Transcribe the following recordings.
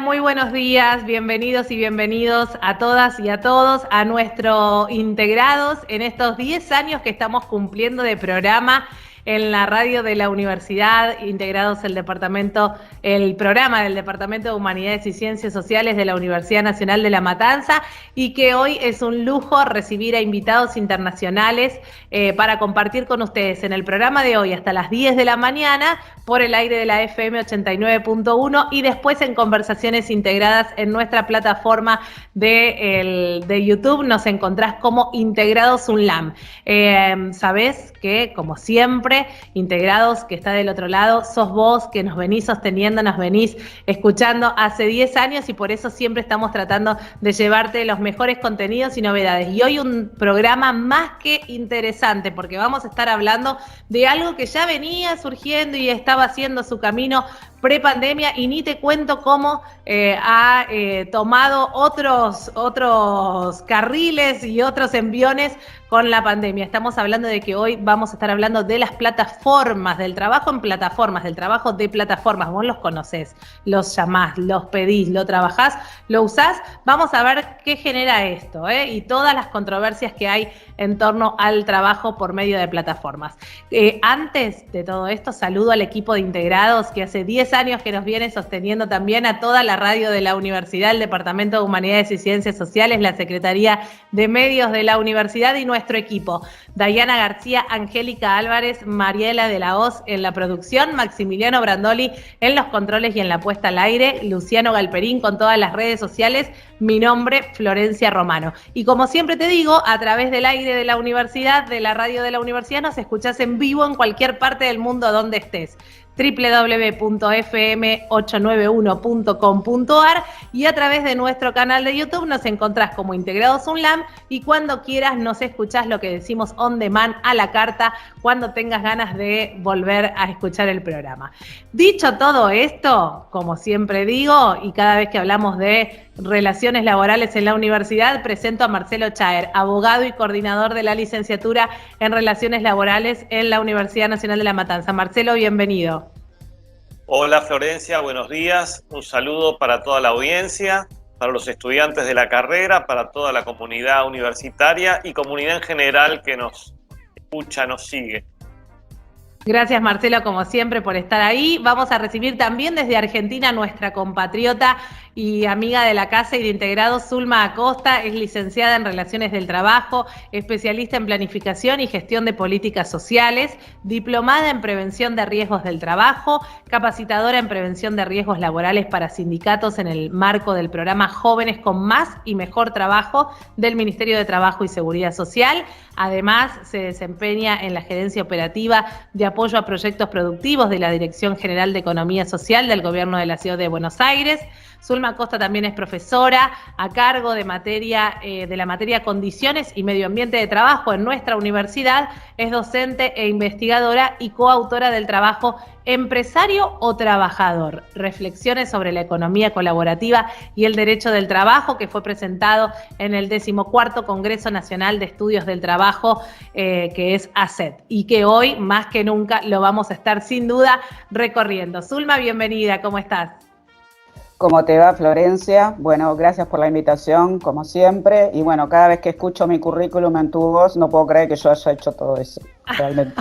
Muy buenos días, bienvenidos y bienvenidos a todas y a todos a nuestro Integrados en estos 10 años que estamos cumpliendo de programa en la radio de la Universidad, Integrados el programa del Departamento de Humanidades y Ciencias Sociales de la Universidad Nacional de La Matanza, y que hoy es un lujo recibir a invitados internacionales para compartir con ustedes en el programa de hoy hasta las 10 de la mañana por el aire de la FM 89.1 y después en conversaciones integradas en nuestra plataforma de YouTube. Nos encontrás como Integrados UNLAM. Sabés que, como siempre, Integrados, que está del otro lado, sos vos que nos venís sosteniendo, nos venís escuchando hace 10 años y por eso siempre estamos tratando de llevarte los mejores contenidos y novedades. Y hoy un programa más que interesante porque vamos a estar hablando de algo que ya venía surgiendo y estaba haciendo su camino prepandemia, y ni te cuento cómo ha tomado otros carriles y otros enviones con la pandemia. Estamos hablando de que hoy vamos a estar hablando de las plataformas, del trabajo en plataformas, del trabajo de plataformas. Vos los conocés, los llamás, los pedís, lo trabajás, lo usás. Vamos a ver qué genera esto, y todas las controversias que hay en torno al trabajo por medio de plataformas. Antes de todo esto, saludo al equipo de Integrados que hace 10 años que nos viene sosteniendo también a toda la radio de la universidad, el Departamento de Humanidades y Ciencias Sociales, la Secretaría de Medios de la Universidad y nuestro equipo. Dayana García, Angélica Álvarez, Mariela de la Hoz en la producción, Maximiliano Brandoli en los controles y en la puesta al aire, Luciano Galperín con todas las redes sociales, mi nombre, Florencia Romano. Y como siempre te digo, a través del aire de la universidad, de la radio de la universidad, nos escuchás en vivo en cualquier parte del mundo donde estés. www.fm891.com.ar y a través de nuestro canal de YouTube nos encontrás como Integrados UNLAM, y cuando quieras nos escuchás, lo que decimos on demand, a la carta, cuando tengas ganas de volver a escuchar el programa. Dicho todo esto, como siempre digo, y cada vez que hablamos de relaciones laborales en la universidad, presento a Marcelo Chaer, abogado y coordinador de la licenciatura en Relaciones Laborales en la Universidad Nacional de La Matanza. Marcelo, bienvenido. Hola Florencia, buenos días. Un saludo para toda la audiencia, para los estudiantes de la carrera, para toda la comunidad universitaria y comunidad en general que nos escucha, nos sigue. Gracias, Marcelo, como siempre, por estar ahí. Vamos a recibir también desde Argentina a nuestra compatriota y amiga de la casa y de Integrados, Zulma Acosta. Es licenciada en Relaciones del Trabajo, especialista en Planificación y Gestión de Políticas Sociales, diplomada en Prevención de Riesgos del Trabajo, capacitadora en Prevención de Riesgos Laborales para sindicatos en el marco del programa Jóvenes con Más y Mejor Trabajo del Ministerio de Trabajo y Seguridad Social. Además, se desempeña en la gerencia operativa de apoyo a proyectos productivos de la Dirección General de Economía Social del Gobierno de la Ciudad de Buenos Aires. Zulma Acosta también es profesora a cargo de la materia Condiciones y Medio Ambiente de Trabajo en nuestra universidad. Es docente e investigadora y coautora del trabajo Empresario o Trabajador, reflexiones sobre la economía colaborativa y el derecho del trabajo, que fue presentado en el 14º Congreso Nacional de Estudios del Trabajo, que es ACET, y que hoy más que nunca lo vamos a estar sin duda recorriendo. Zulma, bienvenida, ¿cómo estás? ¿Cómo te va, Florencia? Bueno, gracias por la invitación, como siempre. Y bueno, cada vez que escucho mi currículum en tu voz, no puedo creer que yo haya hecho todo eso, realmente.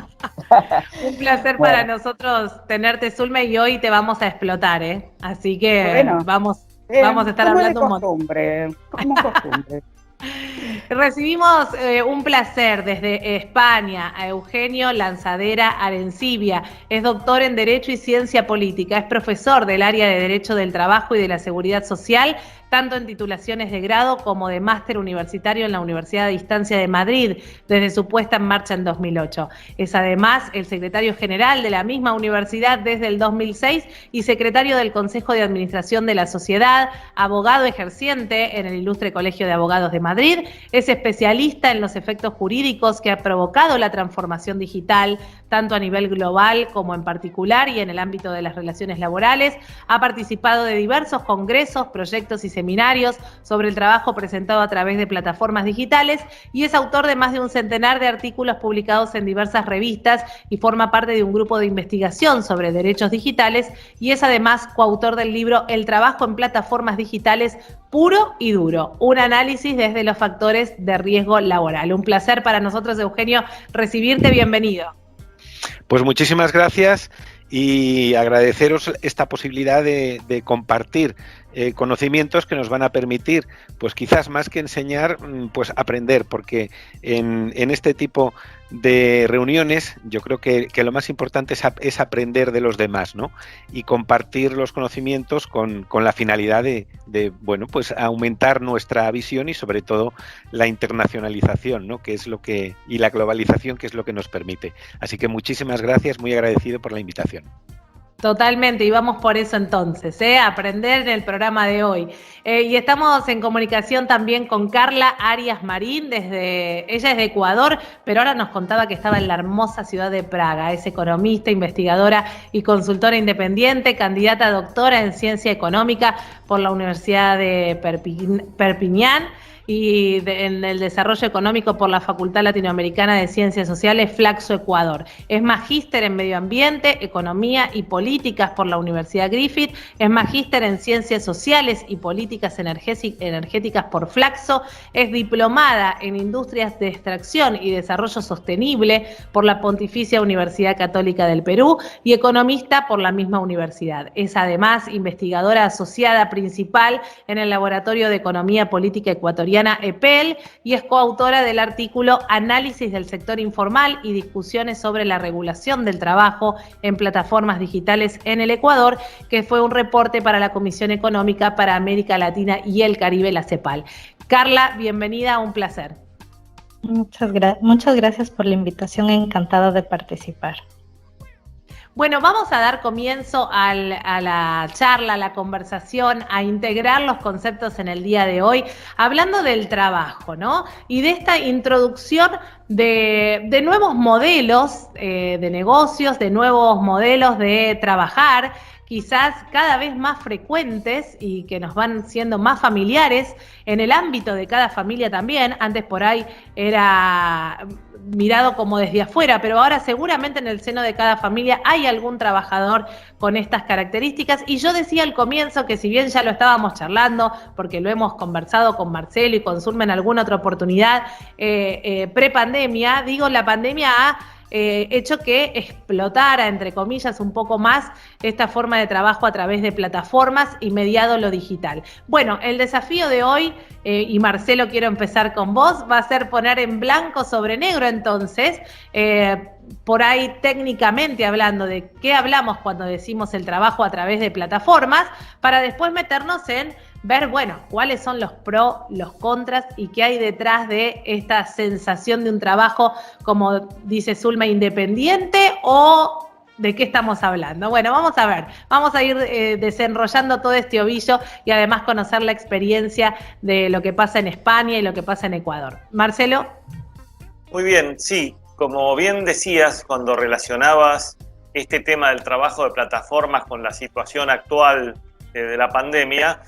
Un placer para nosotros tenerte, Zulma, y hoy te vamos a explotar, ¿eh? Así que bueno, vamos a estar hablando un montón. Como costumbre. Recibimos un placer desde España a Eugenio Lanzadera Arencibia. Es doctor en Derecho y Ciencia Política, es profesor del área de Derecho del Trabajo y de la Seguridad Social, tanto en titulaciones de grado como de máster universitario en la Universidad a Distancia de Madrid, desde su puesta en marcha en 2008. Es además el secretario general de la misma universidad desde el 2006 y secretario del Consejo de Administración de la Sociedad, abogado ejerciente en el Ilustre Colegio de Abogados de Madrid. Es especialista en los efectos jurídicos que ha provocado la transformación digital, tanto a nivel global como en particular y en el ámbito de las relaciones laborales. Ha participado de diversos congresos, proyectos y seminarios sobre el trabajo presentado a través de plataformas digitales y es autor de más de un centenar de artículos publicados en diversas revistas y forma parte de un grupo de investigación sobre derechos digitales y es además coautor del libro El trabajo en plataformas digitales puro y duro, un análisis desde los factores de riesgo laboral. Un placer para nosotros, Eugenio, recibirte. Bienvenido. Pues muchísimas gracias y agradeceros esta posibilidad de compartir conocimientos que nos van a permitir, pues quizás más que enseñar, pues aprender, porque en este tipo de reuniones yo creo que lo más importante es aprender de los demás, ¿no? Y compartir los conocimientos con la finalidad de bueno, pues aumentar nuestra visión y sobre todo la internacionalización, ¿no? Que es lo que, y la globalización, que es lo que nos permite. Así que muchísimas gracias, muy agradecido por la invitación. Totalmente, y vamos por eso entonces, aprender en el programa de hoy. Y estamos en comunicación también con Carla Arias Marín, ella es de Ecuador, pero ahora nos contaba que estaba en la hermosa ciudad de Praga. Es economista, investigadora y consultora independiente, candidata a doctora en Ciencia Económica por la Universidad de Perpiñán y en el desarrollo económico por la Facultad Latinoamericana de Ciencias Sociales, Flaxo, Ecuador. Es magíster en Medio Ambiente, Economía y Políticas por la Universidad Griffith, es magíster en Ciencias Sociales y Políticas Energéticas por Flaxo, es diplomada en Industrias de Extracción y Desarrollo Sostenible por la Pontificia Universidad Católica del Perú y economista por la misma universidad. Es además investigadora asociada principal en el Laboratorio de Economía Política Ecuatoriana EPEL y es coautora del artículo Análisis del sector informal y discusiones sobre la regulación del trabajo en plataformas digitales en el Ecuador, que fue un reporte para la Comisión Económica para América Latina y el Caribe, la CEPAL. Carla, bienvenida, un placer. Muchas gracias por la invitación, encantada de participar. Bueno, vamos a dar comienzo a la charla, a la conversación, a integrar los conceptos en el día de hoy, hablando del trabajo, ¿no? Y de esta introducción de nuevos modelos de negocios, de nuevos modelos de trabajar, quizás cada vez más frecuentes y que nos van siendo más familiares en el ámbito de cada familia también. Antes por ahí era mirado como desde afuera, pero ahora seguramente en el seno de cada familia hay algún trabajador con estas características. Y yo decía al comienzo que si bien ya lo estábamos charlando, porque lo hemos conversado con Marcelo y con Zulma en alguna otra oportunidad, pre-pandemia, digo, la pandemia ha hecho que explotara, entre comillas, un poco más esta forma de trabajo a través de plataformas y mediado lo digital. Bueno, el desafío de hoy, y Marcelo, quiero empezar con vos, va a ser poner en blanco sobre negro entonces, por ahí técnicamente hablando de qué hablamos cuando decimos el trabajo a través de plataformas, para después meternos en ver, bueno, cuáles son los pros, los contras y qué hay detrás de esta sensación de un trabajo, como dice Zulma, independiente, o de qué estamos hablando. Bueno, vamos a ver, vamos a ir desenrollando todo este ovillo y además conocer la experiencia de lo que pasa en España y lo que pasa en Ecuador. Marcelo. Muy bien, sí, como bien decías cuando relacionabas este tema del trabajo de plataformas con la situación actual de la pandemia,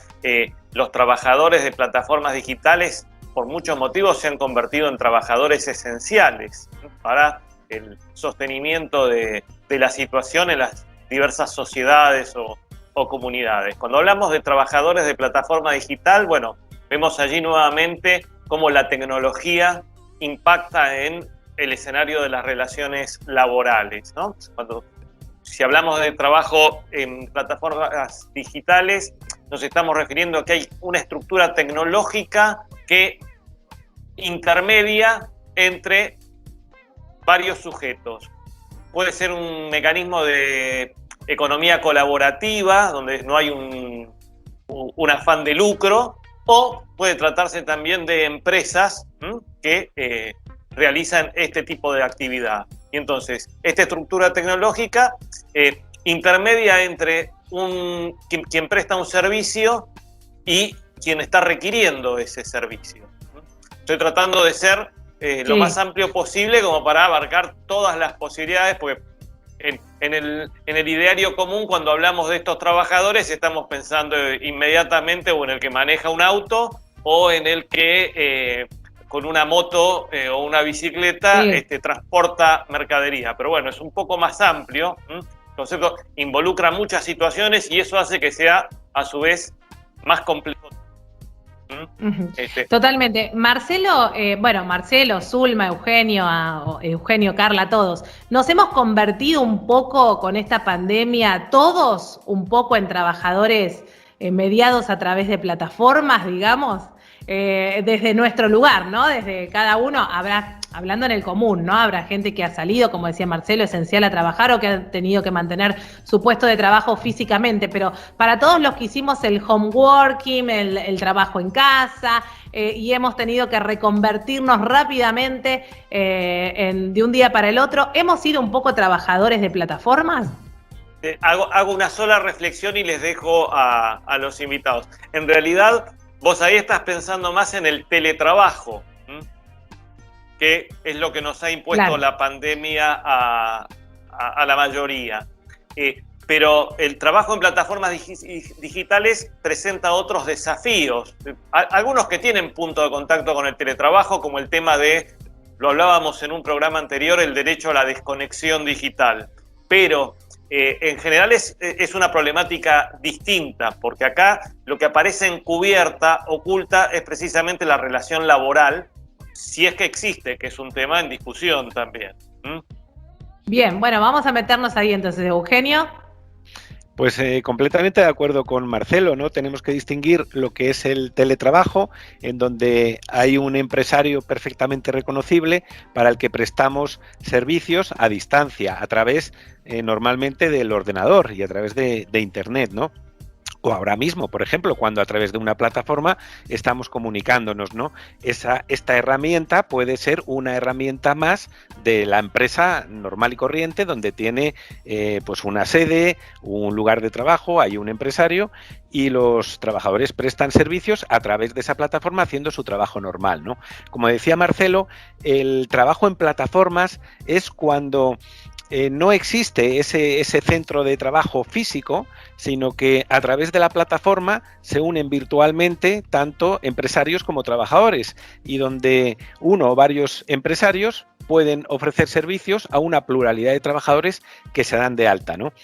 los trabajadores de plataformas digitales por muchos motivos se han convertido en trabajadores esenciales para el sostenimiento de la situación en las diversas sociedades o comunidades. Cuando hablamos de trabajadores de plataforma digital, bueno, vemos allí nuevamente cómo la tecnología impacta en el escenario de las relaciones laborales, ¿no? Si hablamos de trabajo en plataformas digitales, nos estamos refiriendo a que hay una estructura tecnológica que intermedia entre varios sujetos. Puede ser un mecanismo de economía colaborativa, donde no hay un afán de lucro, o puede tratarse también de empresas que realizan este tipo de actividad. Y entonces, esta estructura tecnológica intermedia entre quien presta un servicio y quien está requiriendo ese servicio. Estoy tratando de ser lo más amplio posible como para abarcar todas las posibilidades, porque en el ideario común, cuando hablamos de estos trabajadores, estamos pensando inmediatamente o en el que maneja un auto o en el que con una moto o una bicicleta transporta mercadería. Pero bueno, es un poco más amplio. El concepto involucra muchas situaciones y eso hace que sea, a su vez, más complejo. Totalmente. Marcelo, Marcelo, Zulma, Eugenio, Carla, todos, nos hemos convertido un poco con esta pandemia, todos un poco en trabajadores mediados a través de plataformas, digamos, desde nuestro lugar, ¿no? Desde cada uno habrá, hablando en el común, ¿no? Habrá gente que ha salido, como decía Marcelo, esencial a trabajar o que ha tenido que mantener su puesto de trabajo físicamente, pero para todos los que hicimos el home working, el trabajo en casa, y hemos tenido que reconvertirnos rápidamente de un día para el otro, ¿hemos sido un poco trabajadores de plataformas? Hago una sola reflexión y les dejo a los invitados. En realidad, vos ahí estás pensando más en el teletrabajo, que es lo que nos ha impuesto la pandemia a la mayoría. Pero el trabajo en plataformas digitales presenta otros desafíos. Algunos que tienen punto de contacto con el teletrabajo, como el tema de, lo hablábamos en un programa anterior, el derecho a la desconexión digital. Pero en general es una problemática distinta, porque acá lo que aparece encubierta, oculta, es precisamente la relación laboral, si es que existe, que es un tema en discusión también. Bien, bueno, vamos a meternos ahí entonces, Eugenio. Pues completamente de acuerdo con Marcelo, ¿no? Tenemos que distinguir lo que es el teletrabajo, en donde hay un empresario perfectamente reconocible para el que prestamos servicios a distancia, a través normalmente del ordenador y a través de Internet, ¿no? O ahora mismo, por ejemplo, cuando a través de una plataforma estamos comunicándonos, ¿no? Esta herramienta puede ser una herramienta más de la empresa normal y corriente, donde tiene pues una sede, un lugar de trabajo, hay un empresario y los trabajadores prestan servicios a través de esa plataforma haciendo su trabajo normal, ¿no? Como decía Marcelo, el trabajo en plataformas es cuando no existe ese centro de trabajo físico, sino que a través de la plataforma se unen virtualmente tanto empresarios como trabajadores, y donde uno o varios empresarios pueden ofrecer servicios a una pluralidad de trabajadores que se dan de alta, ¿no?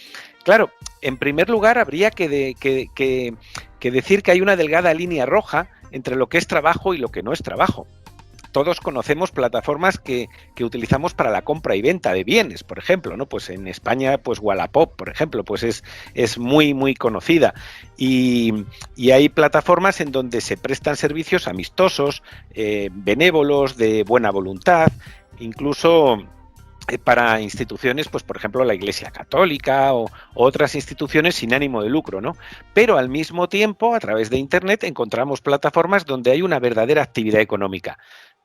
Claro, en primer lugar habría que decir que hay una delgada línea roja entre lo que es trabajo y lo que no es trabajo. Todos conocemos plataformas que utilizamos para la compra y venta de bienes, por ejemplo, ¿no? Pues en España, pues Wallapop, por ejemplo, pues es muy conocida. Y hay plataformas en donde se prestan servicios amistosos, benévolos, de buena voluntad, incluso para instituciones, pues por ejemplo la Iglesia Católica o otras instituciones sin ánimo de lucro, ¿no? Pero al mismo tiempo, a través de Internet, encontramos plataformas donde hay una verdadera actividad económica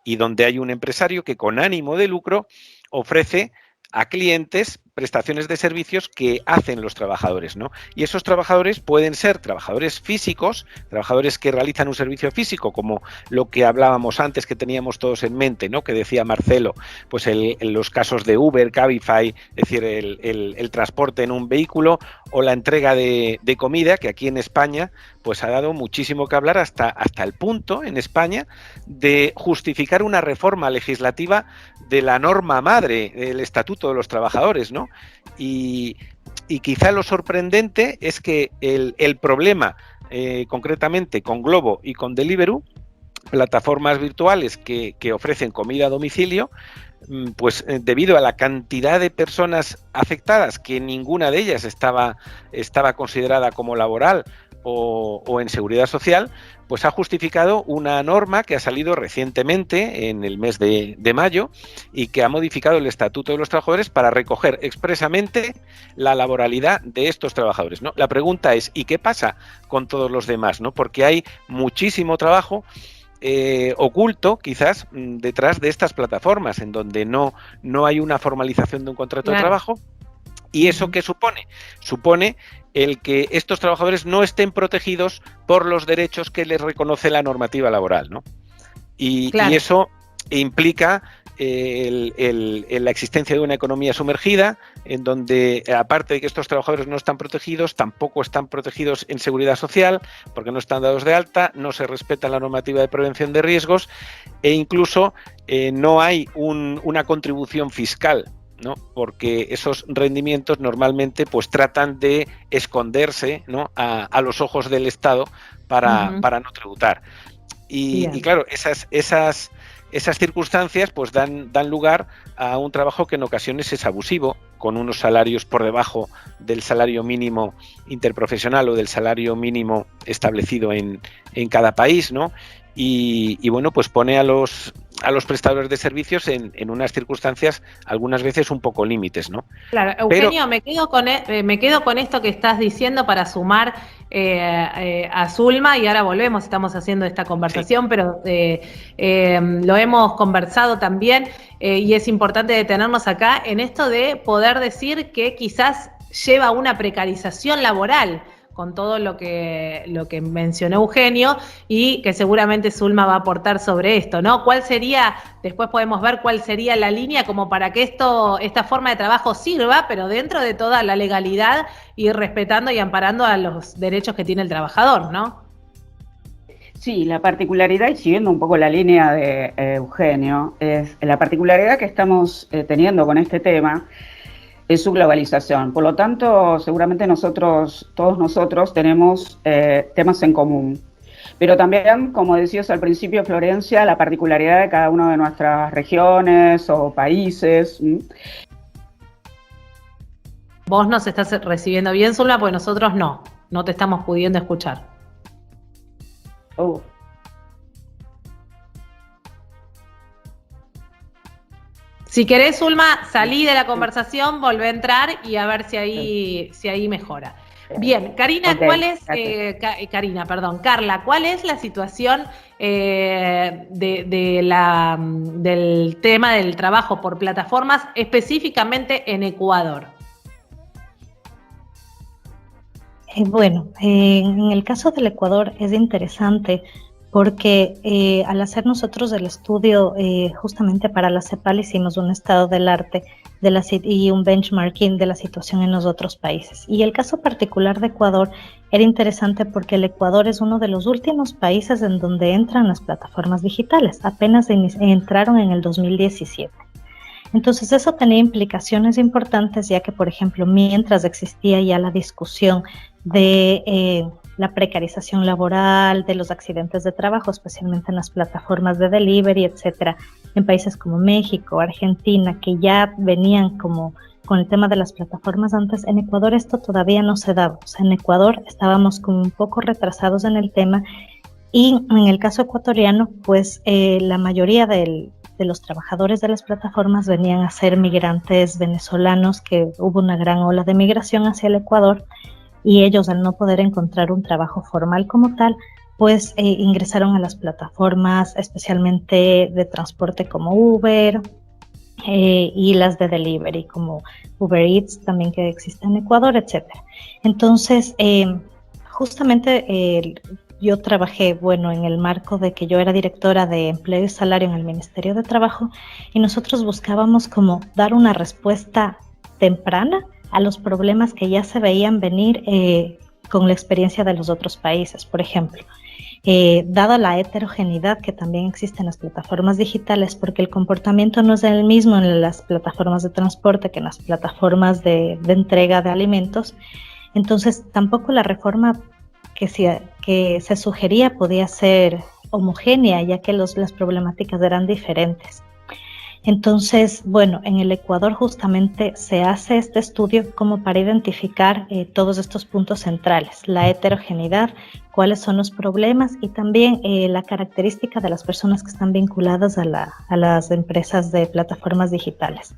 y donde hay un empresario que con ánimo de lucro ofrece a clientes prestaciones de servicios que hacen los trabajadores, ¿no? Y esos trabajadores pueden ser trabajadores físicos, trabajadores que realizan un servicio físico, como lo que hablábamos antes, que teníamos todos en mente, ¿no? Que decía Marcelo, pues en los casos de Uber, Cabify, es decir, el transporte en un vehículo, o la entrega de comida, que aquí en España pues ha dado muchísimo que hablar hasta el punto, en España, de justificar una reforma legislativa de la norma madre, del Estatuto de los Trabajadores, ¿no? Y quizá lo sorprendente es que el problema, concretamente con Glovo y con Deliveroo, plataformas virtuales que ofrecen comida a domicilio, pues debido a la cantidad de personas afectadas, que ninguna de ellas estaba considerada como laboral o en seguridad social, pues ha justificado una norma que ha salido recientemente en el mes de mayo y que ha modificado el Estatuto de los Trabajadores para recoger expresamente la laboralidad de estos trabajadores, ¿no? La pregunta es, ¿y qué pasa con todos los demás, ¿no? Porque hay muchísimo trabajo oculto, quizás, detrás de estas plataformas, en donde no hay una formalización de un contrato de trabajo. ¿Y eso qué supone? Supone el que estos trabajadores no estén protegidos por los derechos que les reconoce la normativa laboral, ¿no? Y eso implica la existencia de una economía sumergida, en donde, aparte de que estos trabajadores no están protegidos, tampoco están protegidos en seguridad social, porque no están dados de alta, no se respeta la normativa de prevención de riesgos e incluso no hay una contribución fiscal, ¿no? Porque esos rendimientos normalmente pues tratan de esconderse, ¿no? a los ojos del Estado para no tributar. Y claro, esas circunstancias pues dan lugar a un trabajo que en ocasiones es abusivo, con unos salarios por debajo del salario mínimo interprofesional o del salario mínimo establecido en cada país, ¿no? Y bueno, pues pone a los prestadores de servicios en unas circunstancias algunas veces un poco límites, ¿no? Claro, Eugenio, me quedo con esto que estás diciendo para sumar a Zulma, y ahora volvemos, estamos haciendo esta conversación, sí. Pero lo hemos conversado también, y es importante detenernos acá en esto de poder decir que quizás lleva una precarización laboral, con todo lo que mencionó Eugenio, y que seguramente Zulma va a aportar sobre esto, ¿no? ¿Cuál sería, después podemos ver cuál sería la línea como para que esta forma de trabajo sirva, pero dentro de toda la legalidad, y respetando y amparando a los derechos que tiene el trabajador, ¿no? Sí, la particularidad, y siguiendo un poco la línea de Eugenio, es la particularidad que estamos teniendo con este tema, es su globalización. Por lo tanto, seguramente todos nosotros tenemos temas en común. Pero también, como decías al principio, Florencia, la particularidad de cada una de nuestras regiones o países. Vos nos estás recibiendo bien, Zulma, porque nosotros no te estamos pudiendo escuchar. Oh. Si querés, Zulma, salí de la conversación, volvé a entrar y a ver si ahí mejora. Bien, Karina, okay. Carla, ¿cuál es la situación del tema del trabajo por plataformas específicamente en Ecuador? Bueno, en el caso del Ecuador es interesante porque al hacer nosotros el estudio justamente para la CEPAL hicimos un estado del arte y un benchmarking de la situación en los otros países. Y el caso particular de Ecuador era interesante porque el Ecuador es uno de los últimos países en donde entran las plataformas digitales. Apenas entraron en el 2017. Entonces eso tenía implicaciones importantes, ya que, por ejemplo, mientras existía ya la discusión de la precarización laboral, de los accidentes de trabajo, especialmente en las plataformas de delivery, etcétera, en países como México, Argentina, que ya venían como con el tema de las plataformas antes, en Ecuador esto todavía no se daba. O sea, en Ecuador estábamos como un poco retrasados en el tema, y en el caso ecuatoriano, pues la mayoría de los trabajadores de las plataformas venían a ser migrantes venezolanos, que hubo una gran ola de migración hacia el Ecuador, y ellos, al no poder encontrar un trabajo formal como tal, pues ingresaron a las plataformas, especialmente de transporte como Uber, y las de delivery como Uber Eats también, que existe en Ecuador, etcétera. Entonces, justamente yo trabajé, bueno, en el marco de que yo era directora de empleo y salario en el Ministerio de Trabajo, y nosotros buscábamos como dar una respuesta temprana a los problemas que ya se veían venir con la experiencia de los otros países. Por ejemplo, dada la heterogeneidad que también existe en las plataformas digitales, porque el comportamiento no es el mismo en las plataformas de transporte que en las plataformas de entrega de alimentos, entonces tampoco la reforma que se sugería podía ser homogénea, ya que las problemáticas eran diferentes. Entonces, bueno, en el Ecuador justamente se hace este estudio como para identificar todos estos puntos centrales, la heterogeneidad, cuáles son los problemas, y también la característica de las personas que están vinculadas a las empresas de plataformas digitales.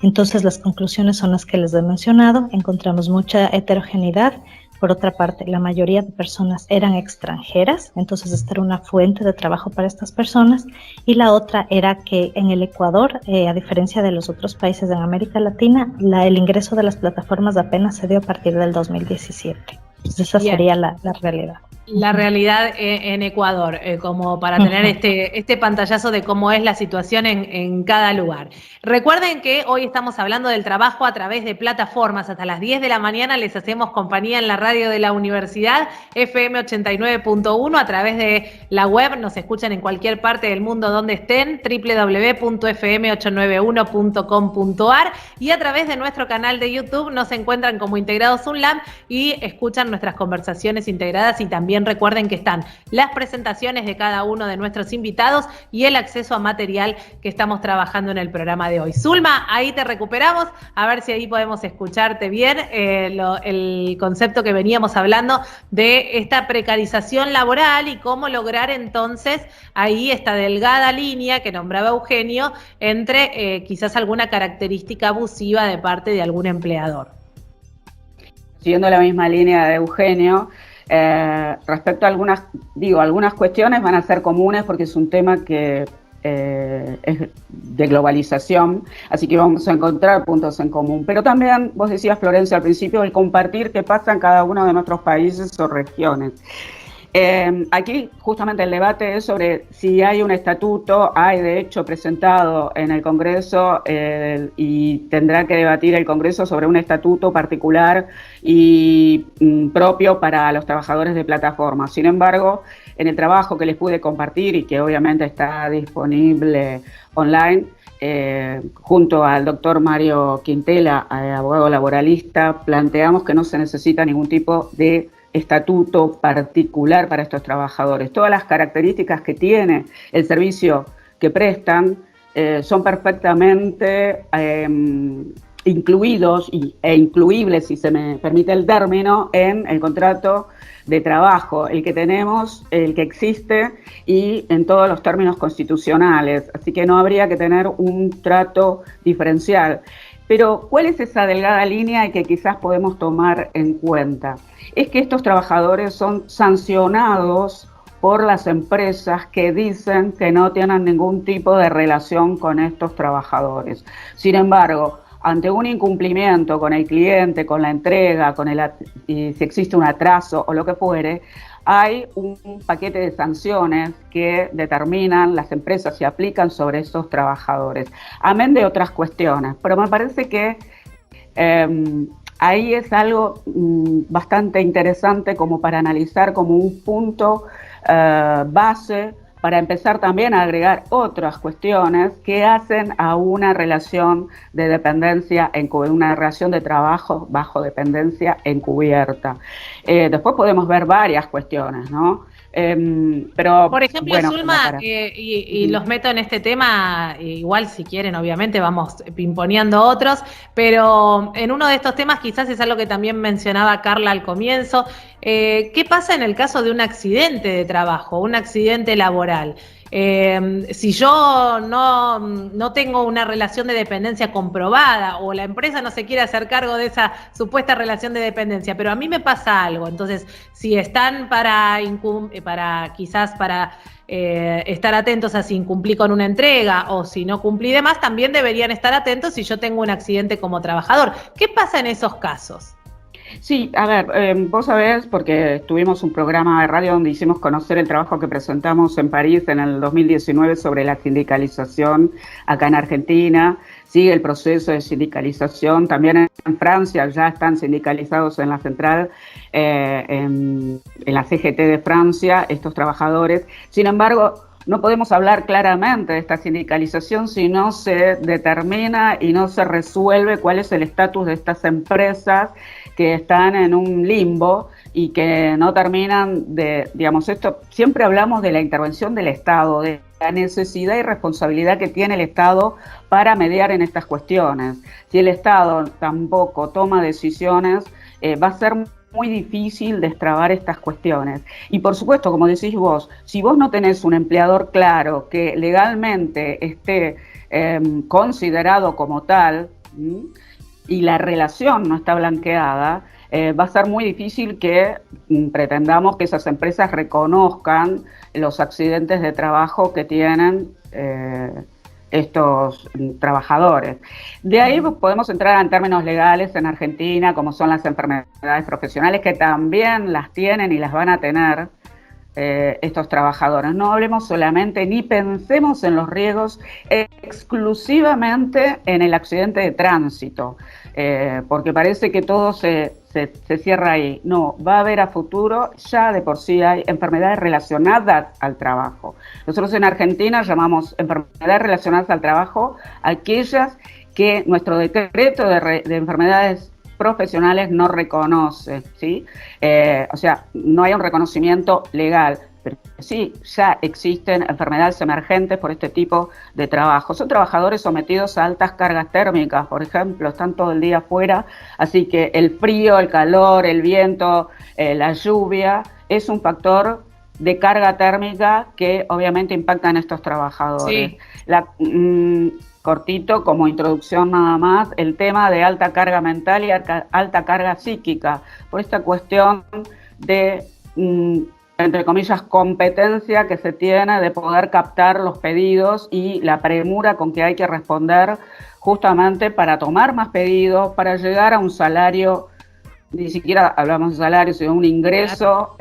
Entonces, las conclusiones son las que les he mencionado. Encontramos mucha heterogeneidad. Por otra parte, la mayoría de personas eran extranjeras, entonces esta era una fuente de trabajo para estas personas. Y la otra era que en el Ecuador, a diferencia de los otros países en América Latina, el ingreso de las plataformas apenas se dio a partir del 2017. Entonces esa sería la realidad. la realidad en Ecuador, como para tener este pantallazo de cómo es la situación en cada lugar. Recuerden que hoy estamos hablando del trabajo a través de plataformas. Hasta las 10 de la mañana les hacemos compañía en la radio de la universidad, FM 89.1, a través de la web. Nos escuchan en cualquier parte del mundo donde estén, www.fm891.com.ar, y a través de nuestro canal de YouTube nos encuentran como Integrados UNLAM y escuchan nuestras conversaciones integradas, y también recuerden que están las presentaciones de cada uno de nuestros invitados y el acceso a material que estamos trabajando en el programa de hoy. Zulma, ahí te recuperamos, a ver si ahí podemos escucharte bien el concepto que veníamos hablando de esta precarización laboral y cómo lograr entonces ahí esta delgada línea que nombraba Eugenio entre quizás alguna característica abusiva de parte de algún empleador. Siguiendo la misma línea de Eugenio, respecto a algunas cuestiones van a ser comunes porque es un tema que es de globalización, así que vamos a encontrar puntos en común. Pero también, vos decías, Florencia, al principio, el compartir qué pasa en cada uno de nuestros países o regiones. Aquí justamente el debate es sobre si hay un estatuto. Hay de hecho presentado en el Congreso y tendrá que debatir el Congreso sobre un estatuto particular y propio para los trabajadores de plataformas. Sin embargo, en el trabajo que les pude compartir y que obviamente está disponible online, junto al doctor Mario Quintela, abogado laboralista, planteamos que no se necesita ningún tipo de estatuto particular para estos trabajadores. Todas las características que tiene el servicio que prestan son perfectamente incluidos e incluibles, si se me permite el término, en el contrato de trabajo, el que tenemos, el que existe, y en todos los términos constitucionales. Así que no habría que tener un trato diferencial. Pero, ¿cuál es esa delgada línea que quizás podemos tomar en cuenta? Es que estos trabajadores son sancionados por las empresas que dicen que no tienen ningún tipo de relación con estos trabajadores. Sin embargo, ante un incumplimiento con el cliente, con la entrega, y si existe un atraso o lo que fuere, hay un paquete de sanciones que determinan las empresas y aplican sobre estos trabajadores, amén de otras cuestiones. Pero me parece que ahí es algo bastante interesante como para analizar como un punto base para empezar también a agregar otras cuestiones que hacen a una relación de dependencia, una relación de trabajo bajo dependencia encubierta. Después podemos ver varias cuestiones, ¿no? Pero, por ejemplo, bueno, Zulma, los meto en este tema, igual si quieren, obviamente, vamos pimponeando otros, pero en uno de estos temas quizás es algo que también mencionaba Carla al comienzo. ¿Qué pasa en el caso de un accidente de trabajo, un accidente laboral? Si yo no tengo una relación de dependencia comprobada, o la empresa no se quiere hacer cargo de esa supuesta relación de dependencia, pero a mí me pasa algo, entonces si están para estar atentos a si incumplí con una entrega o si no cumplí demás, también deberían estar atentos si yo tengo un accidente como trabajador. ¿Qué pasa en esos casos? Sí, a ver, vos sabés, porque tuvimos un programa de radio donde hicimos conocer el trabajo que presentamos en París en el 2019 sobre la sindicalización acá en Argentina. Sigue el proceso de sindicalización, también en Francia ya están sindicalizados en la central, en la CGT de Francia, estos trabajadores. Sin embargo, no podemos hablar claramente de esta sindicalización si no se determina y no se resuelve cuál es el estatus de estas empresas que están en un limbo y que no terminan de, digamos, esto, siempre hablamos de la intervención del Estado, de la necesidad y responsabilidad que tiene el Estado para mediar en estas cuestiones. Si el Estado tampoco toma decisiones, va a ser muy difícil destrabar estas cuestiones. Y por supuesto, como decís vos, si vos no tenés un empleador claro que legalmente esté considerado como tal, y la relación no está blanqueada, va a ser muy difícil que pretendamos que esas empresas reconozcan los accidentes de trabajo que tienen estos trabajadores. De ahí podemos entrar en términos legales en Argentina, como son las enfermedades profesionales, que también las tienen y las van a tener estos trabajadores. No hablemos solamente ni pensemos en los riesgos exclusivamente en el accidente de tránsito, porque parece que todo se cierra ahí. No, va a haber a futuro, ya de por sí hay enfermedades relacionadas al trabajo. Nosotros en Argentina llamamos enfermedades relacionadas al trabajo aquellas que nuestro decreto de enfermedades profesionales no reconoce, ¿sí? O sea, no hay un reconocimiento legal, pero sí, ya existen enfermedades emergentes por este tipo de trabajo. Son trabajadores sometidos a altas cargas térmicas, por ejemplo, están todo el día afuera, así que el frío, el calor, el viento, la lluvia, es un factor de carga térmica que obviamente impacta en estos trabajadores. Sí. Cortito, como introducción nada más, el tema de alta carga mental y alta carga psíquica, por esta cuestión de, entre comillas, competencia que se tiene de poder captar los pedidos y la premura con que hay que responder justamente para tomar más pedidos, para llegar a un salario, ni siquiera hablamos de salario, sino un ingreso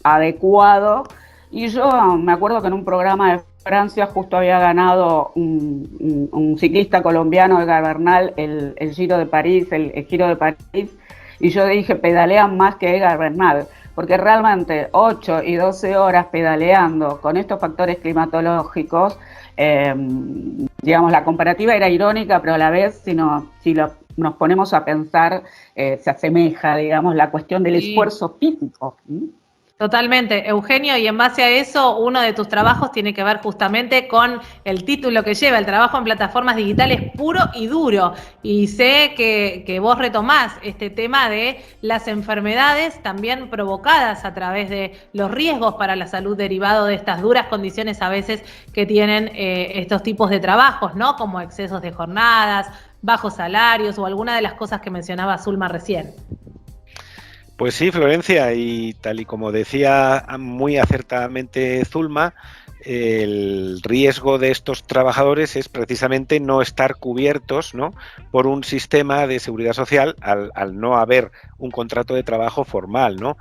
adecuado. Y yo me acuerdo que en un programa de Francia justo había ganado un ciclista colombiano, Egan Bernal, el Giro de París, el Giro de París, y yo dije, pedalean más que Egan Bernal, porque realmente 8 y 12 horas pedaleando con estos factores climatológicos, digamos, la comparativa era irónica, pero a la vez, si nos ponemos a pensar, se asemeja, digamos, la cuestión del esfuerzo físico. Totalmente, Eugenio, y en base a eso, uno de tus trabajos tiene que ver justamente con el título que lleva, el trabajo en plataformas digitales puro y duro, y sé que vos retomás este tema de las enfermedades también provocadas a través de los riesgos para la salud derivado de estas duras condiciones a veces que tienen estos tipos de trabajos, ¿no? Como excesos de jornadas, bajos salarios o alguna de las cosas que mencionaba Zulma recién. Pues sí, Florencia, y tal y como decía muy acertadamente Zulma, el riesgo de estos trabajadores es precisamente no estar cubiertos, ¿no?, por un sistema de seguridad social al no haber un contrato de trabajo formal, ¿no?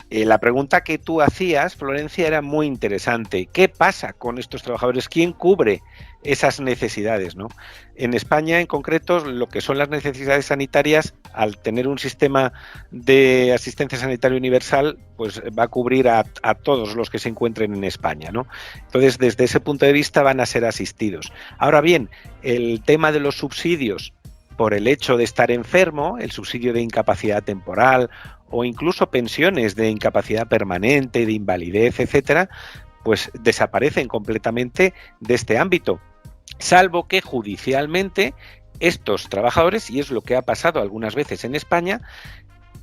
La pregunta que tú hacías, Florencia, era muy interesante. ¿Qué pasa con estos trabajadores? ¿Quién cubre esas necesidades, ¿no? En España, en concreto, lo que son las necesidades sanitarias, al tener un sistema de asistencia sanitaria universal, pues va a cubrir a todos los que se encuentren en España, ¿no? Entonces, desde ese punto de vista van a ser asistidos. Ahora bien, el tema de los subsidios por el hecho de estar enfermo, el subsidio de incapacidad temporal o incluso pensiones de incapacidad permanente, de invalidez, etcétera, pues desaparecen completamente de este ámbito, salvo que judicialmente estos trabajadores, y es lo que ha pasado algunas veces en España,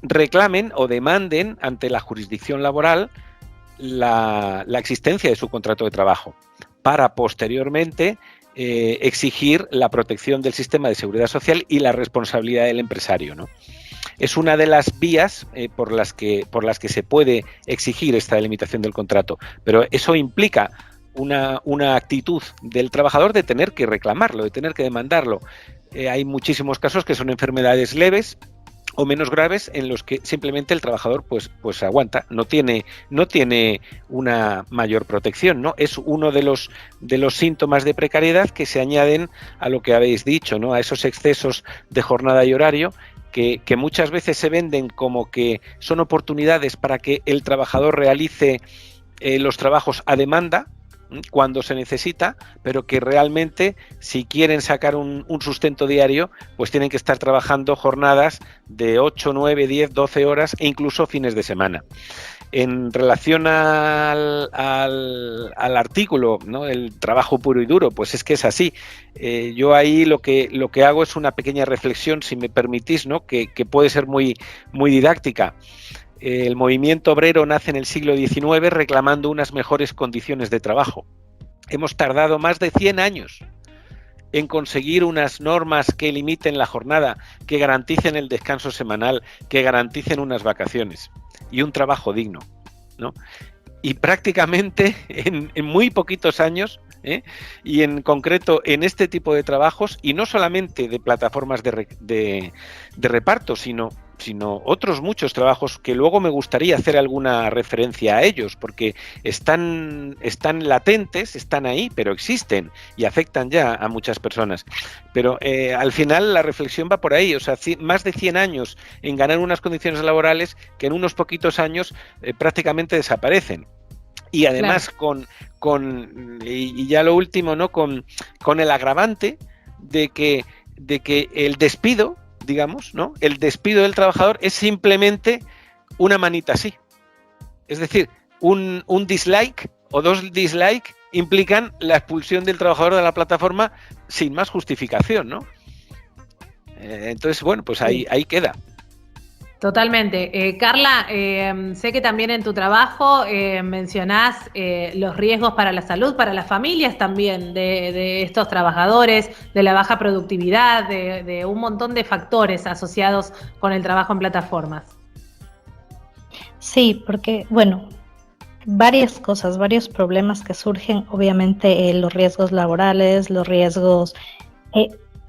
reclamen o demanden ante la jurisdicción laboral la existencia de su contrato de trabajo, para posteriormente exigir la protección del sistema de seguridad social y la responsabilidad del empresario, ¿no? Es una de las vías por las que se puede exigir esta delimitación del contrato, pero eso implica una actitud del trabajador de tener que reclamarlo, de tener que demandarlo. Hay muchísimos casos que son enfermedades leves o menos graves en los que simplemente el trabajador pues aguanta, no tiene una mayor protección, ¿no? Es uno de los síntomas de precariedad que se añaden a lo que habéis dicho, ¿no?, a esos excesos de jornada y horario que muchas veces se venden como que son oportunidades para que el trabajador realice los trabajos a demanda cuando se necesita, pero que realmente si quieren sacar un sustento diario, pues tienen que estar trabajando jornadas de 8, 9, 10, 12 horas e incluso fines de semana. En relación al artículo, ¿no?, el trabajo puro y duro, pues es que es así. Yo ahí lo que hago es una pequeña reflexión, si me permitís, ¿no?, que puede ser muy, muy didáctica. El movimiento obrero nace en el siglo XIX reclamando unas mejores condiciones de trabajo. Hemos tardado más de 100 años en conseguir unas normas que limiten la jornada, que garanticen el descanso semanal, que garanticen unas vacaciones y un trabajo digno, ¿no? Y prácticamente en muy poquitos años, y en concreto en este tipo de trabajos, y no solamente de plataformas de reparto, sino sino otros muchos trabajos que luego me gustaría hacer alguna referencia a ellos, porque están latentes, están ahí, pero existen y afectan ya a muchas personas. Pero al final la reflexión va por ahí, o sea, más de 100 años en ganar unas condiciones laborales que en unos poquitos años prácticamente desaparecen. Y además y ya lo último, ¿no? Con el agravante de que el despido, digamos, ¿no? El despido del trabajador es simplemente una manita así. Es decir, un dislike o 2 dislikes implican la expulsión del trabajador de la plataforma sin más justificación, ¿no? Entonces, bueno, pues ahí queda. Totalmente. Carla, sé que también en tu trabajo mencionás los riesgos para la salud, para las familias también de estos trabajadores, de la baja productividad, de un montón de factores asociados con el trabajo en plataformas. Sí, porque, bueno, varias cosas, varios problemas que surgen, obviamente los riesgos laborales, los riesgos...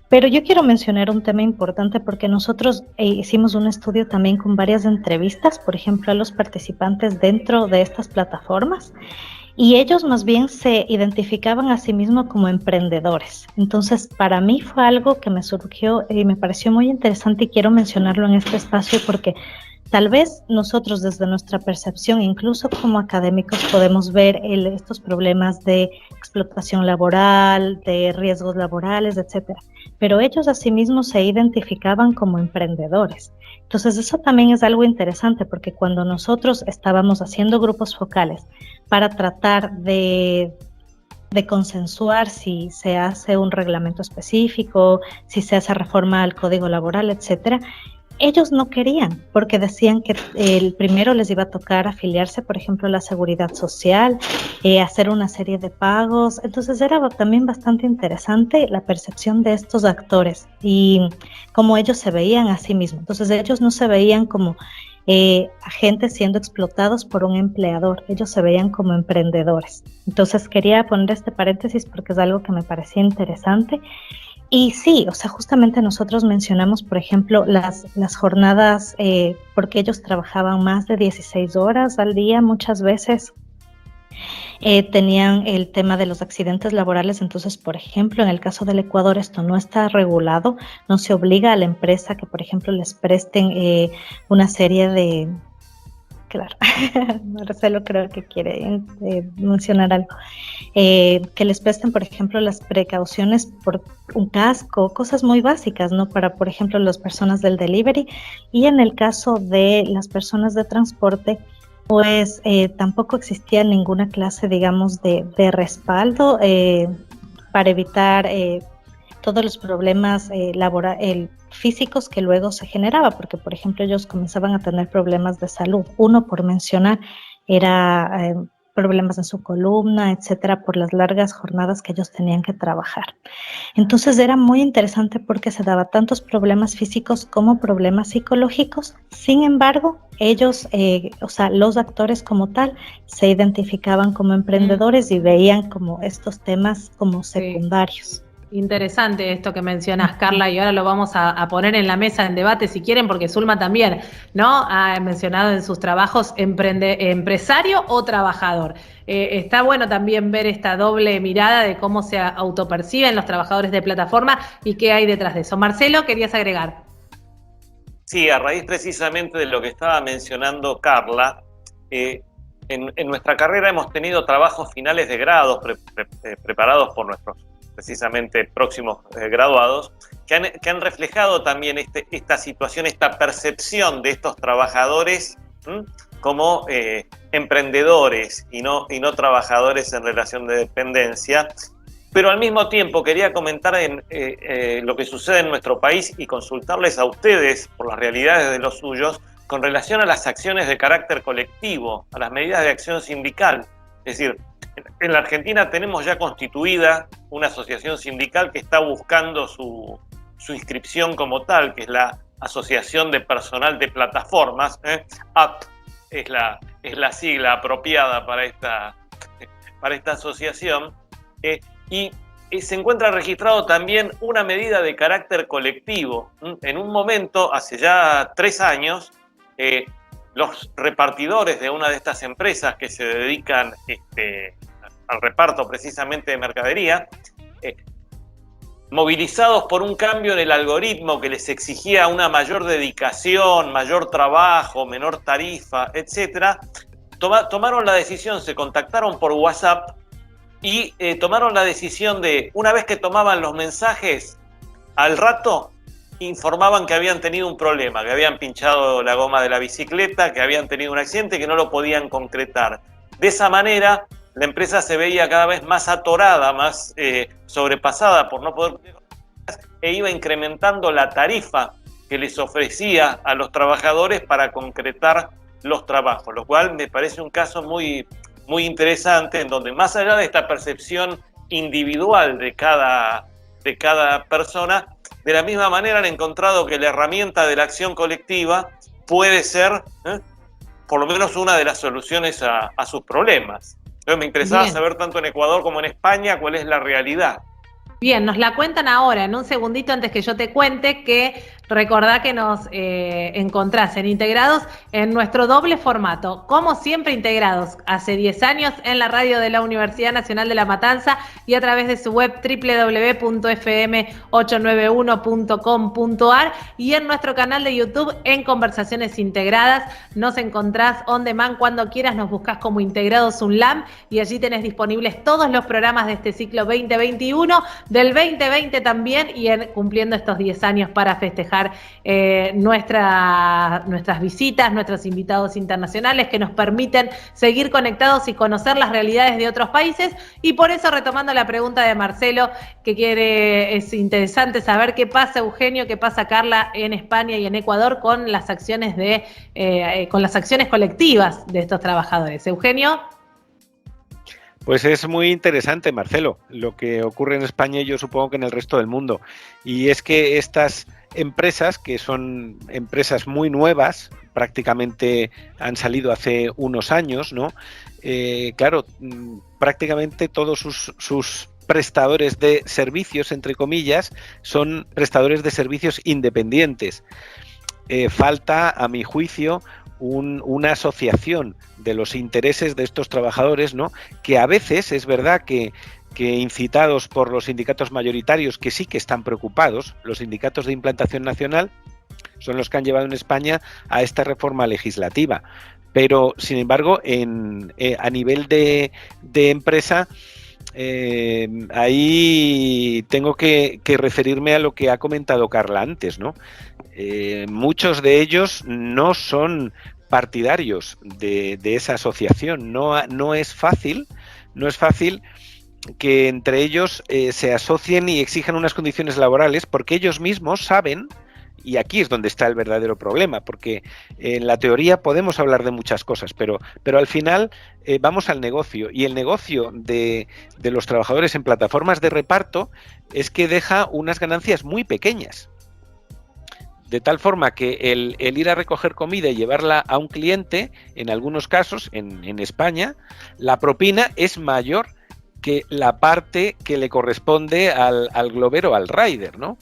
Pero yo quiero mencionar un tema importante porque nosotros hicimos un estudio también con varias entrevistas, por ejemplo, a los participantes dentro de estas plataformas, y ellos más bien se identificaban a sí mismos como emprendedores. Entonces, para mí fue algo que me surgió y me pareció muy interesante y quiero mencionarlo en este espacio porque tal vez nosotros desde nuestra percepción, incluso como académicos, podemos ver estos problemas de explotación laboral, de riesgos laborales, etcétera. Pero ellos asimismos se identificaban como emprendedores. Entonces eso también es algo interesante porque cuando nosotros estábamos haciendo grupos focales para tratar de consensuar si se hace un reglamento específico, si se hace reforma al código laboral, etcétera, ellos no querían, porque decían que el primero les iba a tocar afiliarse, por ejemplo, a la seguridad social, hacer una serie de pagos. Entonces era también bastante interesante la percepción de estos actores y cómo ellos se veían a sí mismos. Entonces ellos no se veían como agentes siendo explotados por un empleador, ellos se veían como emprendedores. Entonces quería poner este paréntesis porque es algo que me parecía interesante. Y sí, o sea, justamente nosotros mencionamos, por ejemplo, las jornadas, porque ellos trabajaban más de 16 horas al día muchas veces. Tenían el tema de los accidentes laborales, entonces, por ejemplo, en el caso del Ecuador esto no está regulado, no se obliga a la empresa que, por ejemplo, les presten una serie de... Claro, Marcelo creo que quiere mencionar algo. Que les presten, por ejemplo, las precauciones por un casco, cosas muy básicas, ¿no? Para, por ejemplo, las personas del delivery. Y en el caso de las personas de transporte, pues tampoco existía ninguna clase, digamos, de respaldo para evitar todos los problemas físicos que luego se generaba, porque por ejemplo ellos comenzaban a tener problemas de salud. Uno, por mencionar, era problemas en su columna, etcétera, por las largas jornadas que ellos tenían que trabajar. Entonces era muy interesante porque se daba tantos problemas físicos como problemas psicológicos. Sin embargo, ellos, o sea, los actores como tal, se identificaban como emprendedores y veían como estos temas como secundarios. Sí. Interesante esto que mencionas, Carla, y ahora lo vamos a poner en la mesa en debate si quieren, porque Zulma también, ¿no? Ha mencionado en sus trabajos empresario o trabajador. Está bueno también ver esta doble mirada de cómo se autoperciben los trabajadores de plataforma y qué hay detrás de eso. Marcelo, ¿querías agregar? Sí, a raíz precisamente de lo que estaba mencionando Carla, en nuestra carrera hemos tenido trabajos finales de grados preparados por nuestros precisamente próximos graduados, que han reflejado también esta situación, esta percepción de estos trabajadores como emprendedores y no trabajadores en relación de dependencia. Pero al mismo tiempo quería comentar lo que sucede en nuestro país y consultarles a ustedes por las realidades de los suyos con relación a las acciones de carácter colectivo, a las medidas de acción sindical. Es decir, en la Argentina tenemos ya constituida una asociación sindical que está buscando su inscripción como tal, que es la Asociación de Personal de Plataformas. AP es la sigla apropiada para esta asociación. Y se encuentra registrado también una medida de carácter colectivo. En un momento, hace ya 3 años, los repartidores de una de estas empresas que se dedican al reparto precisamente de mercadería, movilizados por un cambio en el algoritmo que les exigía una mayor dedicación, mayor trabajo, menor tarifa, etc., tomaron la decisión, se contactaron por WhatsApp y tomaron la decisión de, una vez que tomaban los mensajes, al rato informaban que habían tenido un problema, que habían pinchado la goma de la bicicleta, que habían tenido un accidente, que no lo podían concretar. De esa manera, la empresa se veía cada vez más atorada, más sobrepasada por no poder, e iba incrementando la tarifa que les ofrecía a los trabajadores para concretar los trabajos, lo cual me parece un caso muy, muy interesante, en donde más allá de esta percepción individual de cada persona, de la misma manera han encontrado que la herramienta de la acción colectiva puede ser por lo menos una de las soluciones a sus problemas. Entonces me interesaba saber tanto en Ecuador como en España cuál es la realidad. Bien, nos la cuentan ahora, en un segundito antes que yo te cuente, que recordá que nos encontrás en Integrados en nuestro doble formato, como siempre Integrados, hace 10 años en la radio de la Universidad Nacional de La Matanza y a través de su web www.fm891.com.ar y en nuestro canal de YouTube en Conversaciones Integradas. Nos encontrás on demand cuando quieras, nos buscás como Integrados UNLAM y allí tenés disponibles todos los programas de este ciclo 2021, del 2020 también, y cumpliendo estos 10 años para festejar nuestras visitas, nuestros invitados internacionales que nos permiten seguir conectados y conocer las realidades de otros países. Y por eso, retomando la pregunta de Marcelo, es interesante saber qué pasa, Eugenio, qué pasa, Carla, en España y en Ecuador con las acciones con las acciones colectivas de estos trabajadores. Eugenio. Pues es muy interesante, Marcelo, lo que ocurre en España y yo supongo que en el resto del mundo. Y es que estas empresas, que son empresas muy nuevas, prácticamente han salido hace unos años, ¿no? Claro, prácticamente todos sus prestadores de servicios, entre comillas, son prestadores de servicios independientes. Falta, a mi juicio, una asociación de los intereses de estos trabajadores, ¿no? Que a veces es verdad que incitados por los sindicatos mayoritarios, que sí que están preocupados, los sindicatos de implantación nacional son los que han llevado en España a esta reforma legislativa. Pero, sin embargo, a nivel de empresa, ahí tengo que referirme a lo que ha comentado Carla antes, ¿no? Muchos de ellos no son partidarios de esa asociación. No es fácil que entre ellos se asocien y exijan unas condiciones laborales, porque ellos mismos saben, y aquí es donde está el verdadero problema, porque en la teoría podemos hablar de muchas cosas, pero al final vamos al negocio, y el negocio de los trabajadores en plataformas de reparto es que deja unas ganancias muy pequeñas. De tal forma que el ir a recoger comida y llevarla a un cliente, en algunos casos, en España, la propina es mayor que la parte que le corresponde al globero, al rider, ¿no?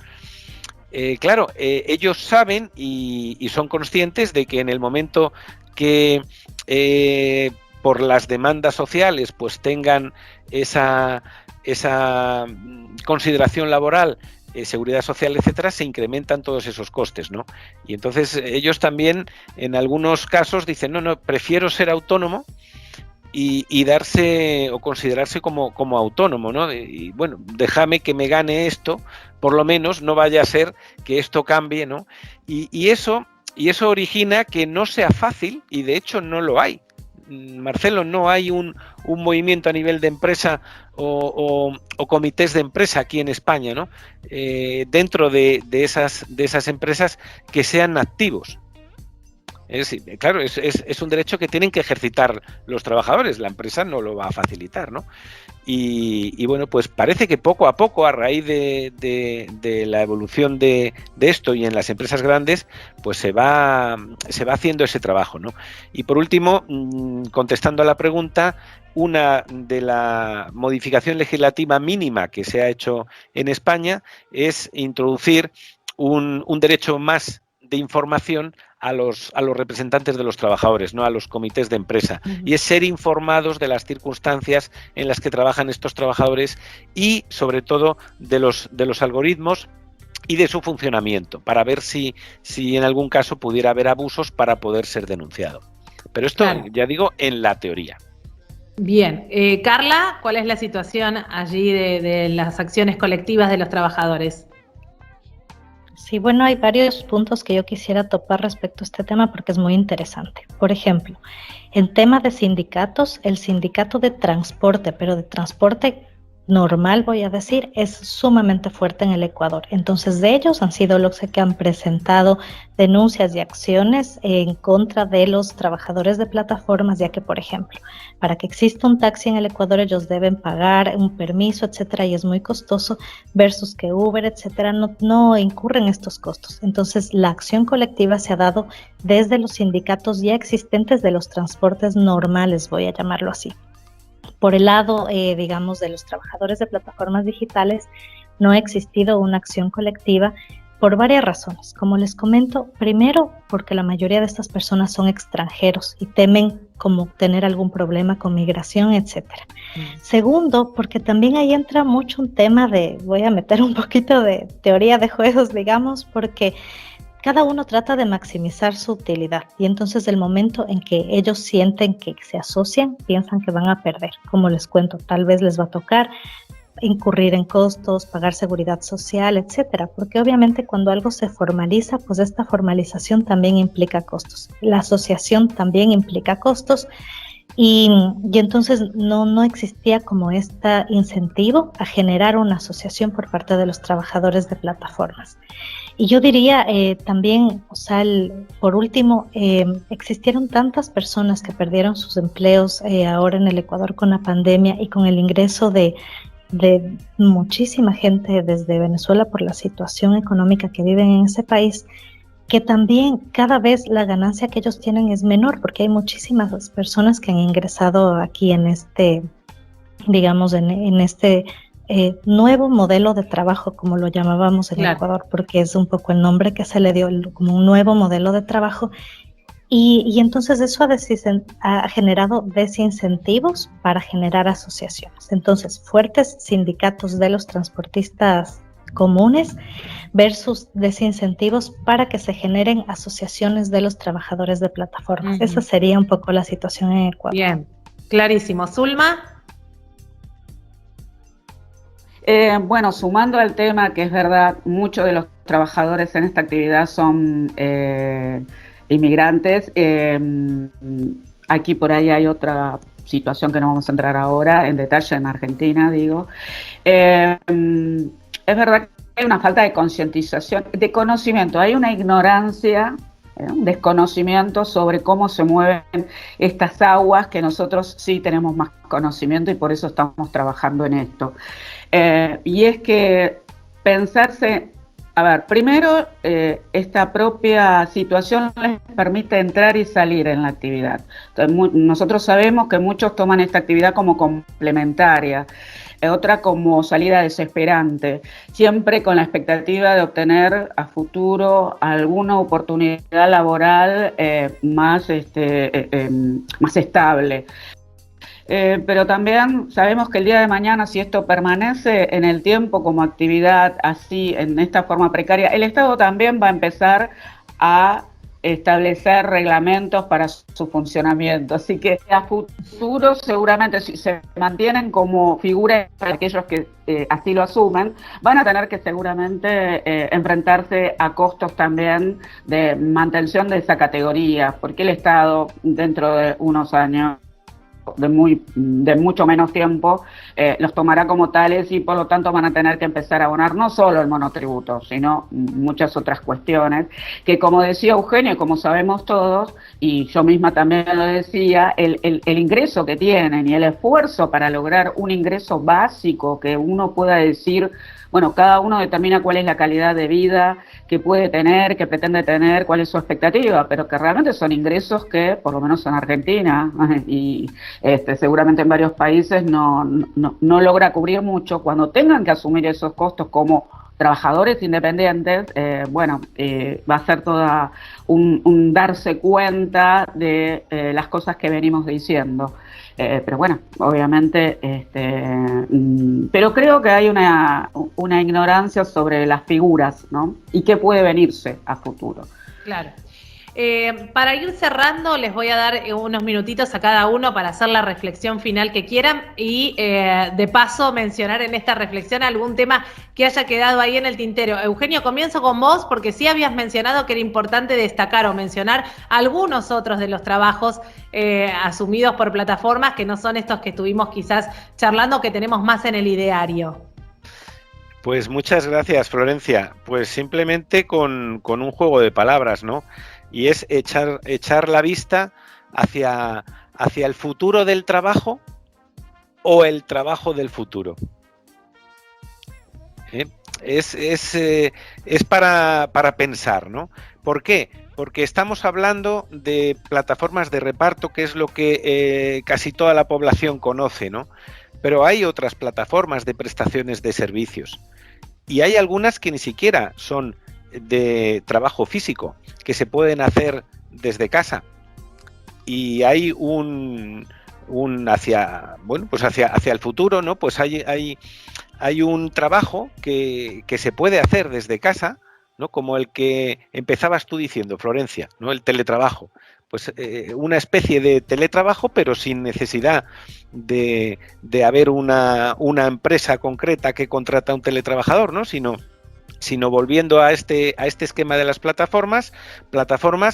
Claro, ellos saben y son conscientes de que en el momento que por las demandas sociales pues tengan esa consideración laboral, seguridad social, etcétera, se incrementan todos esos costes, ¿no? Y entonces ellos también en algunos casos dicen, no, prefiero ser autónomo y darse o considerarse como autónomo, ¿no? Y bueno, déjame que me gane esto, por lo menos, no vaya a ser que esto cambie, ¿no? Y eso origina que no sea fácil, y de hecho no lo hay. Marcelo, no hay un movimiento a nivel de empresa o comités de empresa aquí en España, ¿no? Dentro de esas empresas que sean activos. Claro, es un derecho que tienen que ejercitar los trabajadores, la empresa no lo va a facilitar, ¿no? Y bueno, pues parece que poco a poco, a raíz de la evolución de esto y en las empresas grandes, pues se va haciendo ese trabajo, ¿no? Y por último, contestando a la pregunta, una de la modificación legislativa mínima que se ha hecho en España es introducir un derecho más de información a los representantes de los trabajadores, no a los comités de empresa, y es ser informados de las circunstancias en las que trabajan estos trabajadores y sobre todo de los algoritmos y de su funcionamiento, para ver si en algún caso pudiera haber abusos para poder ser denunciado. Pero esto, claro, ya digo, en la teoría. Bien, Carla, ¿cuál es la situación allí de las acciones colectivas de los trabajadores? Sí, bueno, hay varios puntos que yo quisiera topar respecto a este tema porque es muy interesante. Por ejemplo, en tema de sindicatos, el sindicato de transporte, pero de transporte normal, voy a decir, es sumamente fuerte en el Ecuador. Entonces, de ellos han sido los que han presentado denuncias y acciones en contra de los trabajadores de plataformas, ya que, por ejemplo, para que exista un taxi en el Ecuador, ellos deben pagar un permiso, etcétera, y es muy costoso, versus que Uber, etcétera, no incurren estos costos. Entonces, la acción colectiva se ha dado desde los sindicatos ya existentes de los transportes normales, voy a llamarlo así. Por el lado, digamos, de los trabajadores de plataformas digitales, no ha existido una acción colectiva por varias razones. Como les comento, primero, porque la mayoría de estas personas son extranjeros y temen como tener algún problema con migración, etcétera. Segundo, porque también ahí entra mucho un tema voy a meter un poquito de teoría de juegos, digamos, porque cada uno trata de maximizar su utilidad y entonces el momento en que ellos sienten que se asocian, piensan que van a perder. Como les cuento, tal vez les va a tocar incurrir en costos, pagar seguridad social, etcétera, porque obviamente cuando algo se formaliza, pues esta formalización también implica costos. La asociación también implica costos y entonces no existía como este incentivo a generar una asociación por parte de los trabajadores de plataformas. Y yo diría también, o sea, por último, existieron tantas personas que perdieron sus empleos ahora en el Ecuador con la pandemia y con el ingreso de muchísima gente desde Venezuela por la situación económica que viven en ese país, que también cada vez la ganancia que ellos tienen es menor, porque hay muchísimas personas que han ingresado aquí en este, digamos, en este nuevo modelo de trabajo, como lo llamábamos en Ecuador, porque es un poco el nombre que se le dio, como un nuevo modelo de trabajo, y entonces eso ha generado desincentivos para generar asociaciones. Entonces, fuertes sindicatos de los transportistas comunes versus desincentivos para que se generen asociaciones de los trabajadores de plataformas. Esa sería un poco la situación en Ecuador. Bien, clarísimo. Zulma. Bueno, sumando al tema, que es verdad, muchos de los trabajadores en esta actividad son inmigrantes. Aquí por ahí hay otra situación que no vamos a entrar ahora en detalle en Argentina, digo. Es verdad que hay una falta de concientización, de conocimiento, hay una ignorancia, un desconocimiento sobre cómo se mueven estas aguas, que nosotros sí tenemos más conocimiento y por eso estamos trabajando en esto. Y es que pensarse, a ver, primero, esta propia situación les permite entrar y salir en la actividad. Entonces, nosotros sabemos que muchos toman esta actividad como complementaria, otra como salida desesperante, siempre con la expectativa de obtener a futuro alguna oportunidad laboral más estable. Pero también sabemos que el día de mañana, si esto permanece en el tiempo como actividad así, en esta forma precaria, el Estado también va a empezar a establecer reglamentos para su funcionamiento. Así que a futuro, seguramente, si se mantienen como figuras para aquellos que así lo asumen, van a tener que seguramente enfrentarse a costos también de mantención de esa categoría, porque el Estado, dentro de unos años, de mucho menos tiempo, los tomará como tales y por lo tanto van a tener que empezar a abonar no solo el monotributo, sino muchas otras cuestiones, que como decía Eugenio, como sabemos todos, y yo misma también lo decía, el ingreso que tienen y el esfuerzo para lograr un ingreso básico que uno pueda decir, bueno, cada uno determina cuál es la calidad de vida que puede tener, que pretende tener, cuál es su expectativa, pero que realmente son ingresos que, por lo menos en Argentina y seguramente en varios países, no logra cubrir mucho. Cuando tengan que asumir esos costos como trabajadores independientes, va a ser toda un darse cuenta de las cosas que venimos diciendo. Pero bueno, obviamente, pero creo que hay una ignorancia sobre las figuras, ¿no? Y qué puede venirse a futuro. Claro. Para ir cerrando, les voy a dar unos minutitos a cada uno para hacer la reflexión final que quieran y de paso mencionar en esta reflexión algún tema que haya quedado ahí en el tintero. Eugenio, comienzo con vos porque sí habías mencionado que era importante destacar o mencionar algunos otros de los trabajos asumidos por plataformas que no son estos que estuvimos quizás charlando, que tenemos más en el ideario. Pues muchas gracias, Florencia. Pues simplemente con un juego de palabras, ¿no? Y es echar la vista hacia el futuro del trabajo o el trabajo del futuro. Es para pensar, ¿no? ¿Por qué? Porque estamos hablando de plataformas de reparto, que es lo que casi toda la población conoce, ¿no? Pero hay otras plataformas de prestaciones de servicios. Y hay algunas que ni siquiera son de trabajo físico, que se pueden hacer desde casa. Y hay hacia el futuro, ¿no? Pues hay un trabajo que se puede hacer desde casa, ¿no? Como el que empezabas tú diciendo, Florencia, ¿no? El teletrabajo. Pues una especie de teletrabajo, pero sin necesidad de haber una empresa concreta que contrata a un teletrabajador, ¿no? Sino volviendo a este esquema de las plataformas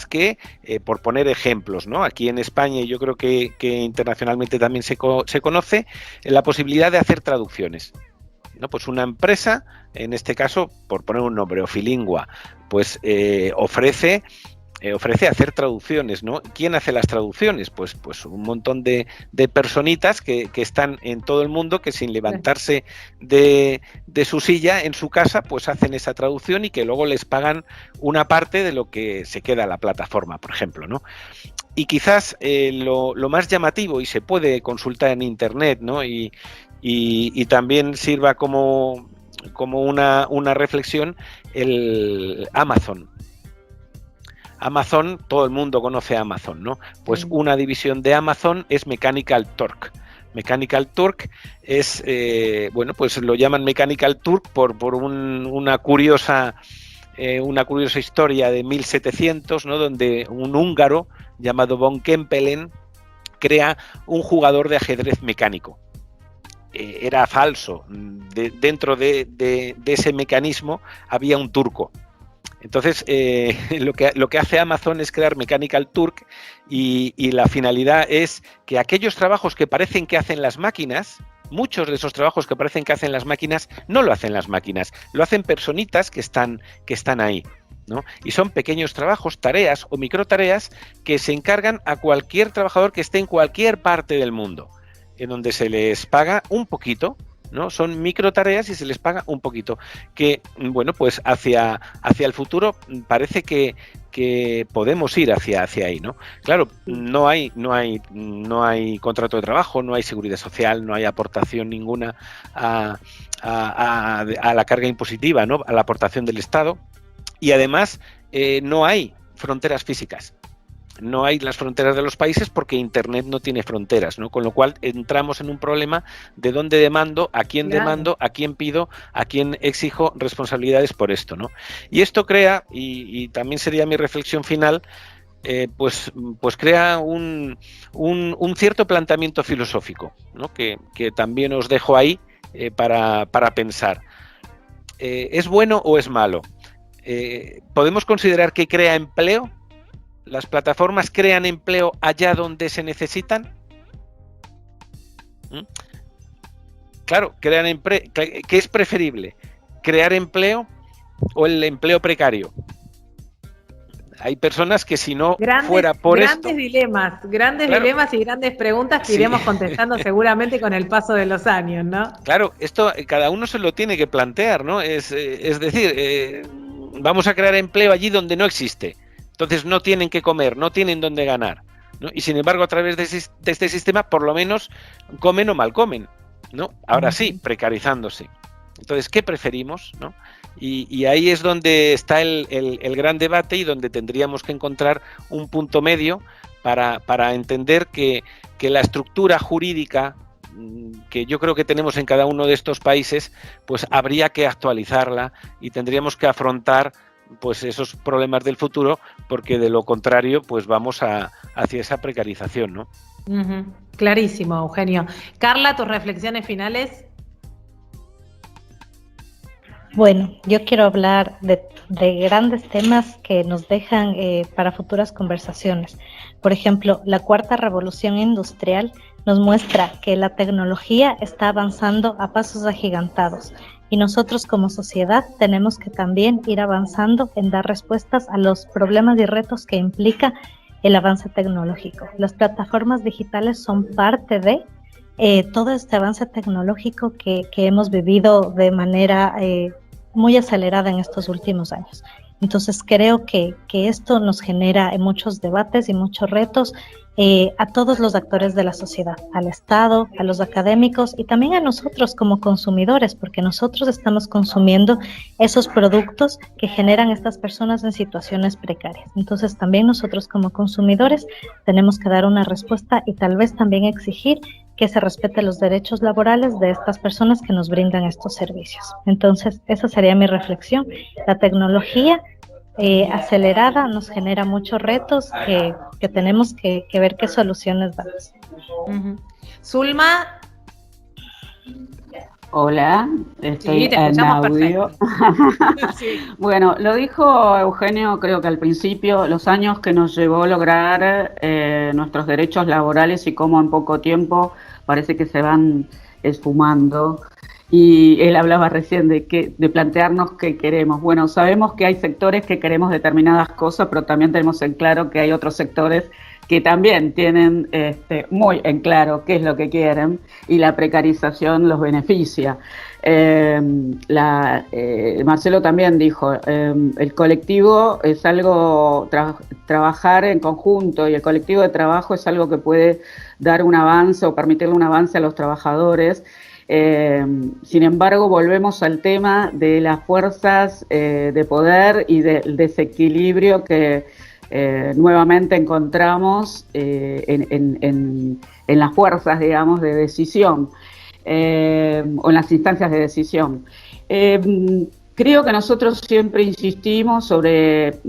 que, por poner ejemplos, ¿no? Aquí en España, y yo creo que internacionalmente también se conoce, la posibilidad de hacer traducciones, ¿no? Pues una empresa, en este caso, por poner un nombre, Ofilingua, pues ofrece hacer traducciones, ¿no? ¿Quién hace las traducciones? Pues un montón de personitas que están en todo el mundo, que sin levantarse de su silla en su casa, pues hacen esa traducción y que luego les pagan una parte de lo que se queda a la plataforma, por ejemplo, ¿no? Y quizás lo más llamativo, y se puede consultar en internet, ¿no? Y también sirva como una reflexión, el Amazon. Amazon, todo el mundo conoce a Amazon, ¿no? Pues una división de Amazon es Mechanical Turk. Mechanical Turk es, pues lo llaman Mechanical Turk por una curiosa historia de 1700, ¿no? Donde un húngaro llamado von Kempelen crea un jugador de ajedrez mecánico. Era falso. Dentro de ese mecanismo había un turco. Entonces, lo que hace Amazon es crear Mechanical Turk y la finalidad es que aquellos trabajos que parecen que hacen las máquinas, muchos de esos trabajos que parecen que hacen las máquinas, no lo hacen las máquinas, lo hacen personitas que están ahí, ¿no? Y son pequeños trabajos, tareas o microtareas que se encargan a cualquier trabajador que esté en cualquier parte del mundo, en donde se les paga un poquito, ¿no? Son micro tareas y se les paga un poquito, que bueno, pues hacia el futuro parece que podemos ir hacia ahí, ¿no? Claro, no hay contrato de trabajo, no hay seguridad social, no hay aportación ninguna a la carga impositiva, ¿no? A la aportación del Estado, y además no hay fronteras físicas. No hay las fronteras de los países porque Internet no tiene fronteras, ¿no? Con lo cual entramos en un problema de dónde demando, a quién demando, a quién pido, a quién exijo responsabilidades por esto, ¿no? Y esto crea, y también sería mi reflexión final, pues crea un cierto planteamiento filosófico, ¿no? Que también os dejo ahí para pensar. ¿Es bueno o es malo? ¿Podemos considerar que crea empleo? ¿Las plataformas crean empleo allá donde se necesitan? Claro, ¿qué es preferible? ¿Crear empleo o el empleo precario? Hay personas que si no fuera por esto... Grandes dilemas y grandes preguntas que iremos contestando seguramente con el paso de los años, ¿no? Claro, esto cada uno se lo tiene que plantear, ¿no? Es decir, vamos a crear empleo allí donde no existe. Entonces no tienen que comer, no tienen dónde ganar, ¿no? Y sin embargo, a través de este sistema, por lo menos comen o mal comen, ¿no? Ahora sí, precarizándose. Entonces, ¿qué preferimos, no? Y ahí es donde está el gran debate y donde tendríamos que encontrar un punto medio para entender que la estructura jurídica que yo creo que tenemos en cada uno de estos países, pues habría que actualizarla y tendríamos que afrontar pues esos problemas del futuro, porque de lo contrario pues vamos hacia esa precarización, ¿no? Clarísimo, Eugenio. Carla, tus reflexiones finales. Bueno, yo quiero hablar de grandes temas que nos dejan para futuras conversaciones. Por ejemplo, la cuarta revolución industrial nos muestra que la tecnología está avanzando a pasos agigantados y nosotros como sociedad tenemos que también ir avanzando en dar respuestas a los problemas y retos que implica el avance tecnológico. Las plataformas digitales son parte de todo este avance tecnológico que hemos vivido de manera muy acelerada en estos últimos años. Entonces creo que esto nos genera muchos debates y muchos retos a todos los actores de la sociedad, al Estado, a los académicos y también a nosotros como consumidores, porque nosotros estamos consumiendo esos productos que generan estas personas en situaciones precarias. Entonces también nosotros como consumidores tenemos que dar una respuesta y tal vez también exigir que se respeten los derechos laborales de estas personas que nos brindan estos servicios. Entonces, esa sería mi reflexión. La tecnología acelerada nos genera muchos retos que tenemos que ver qué soluciones damos. Zulma. Hola, estoy en audio. Sí. Bueno, lo dijo Eugenio, creo que al principio, los años que nos llevó a lograr nuestros derechos laborales y cómo en poco tiempo parece que se van esfumando. Y él hablaba recién de plantearnos qué queremos. Bueno, sabemos que hay sectores que queremos determinadas cosas, pero también tenemos en claro que hay otros sectores que también tienen muy en claro qué es lo que quieren y la precarización los beneficia. Marcelo también dijo, el colectivo es algo, trabajar en conjunto y el colectivo de trabajo es algo que puede dar un avance o permitirle un avance a los trabajadores. Sin embargo, volvemos al tema de las fuerzas de poder y del desequilibrio que nuevamente encontramos en las fuerzas, digamos, de decisión o en las instancias de decisión. Creo que nosotros siempre insistimos sobre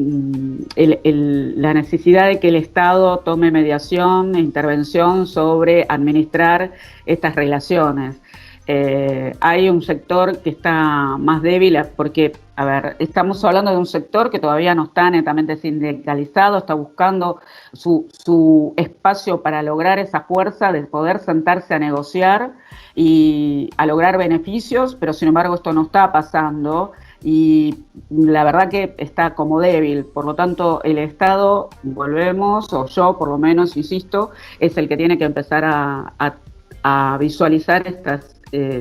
la necesidad de que el Estado tome mediación e intervención sobre administrar estas relaciones. Hay un sector que está más débil porque, a ver, estamos hablando de un sector que todavía no está netamente sindicalizado, está buscando su espacio para lograr esa fuerza de poder sentarse a negociar y a lograr beneficios, pero sin embargo esto no está pasando y la verdad que está como débil. Por lo tanto, el Estado, volvemos, o yo por lo menos, insisto, es el que tiene que empezar a visualizar estas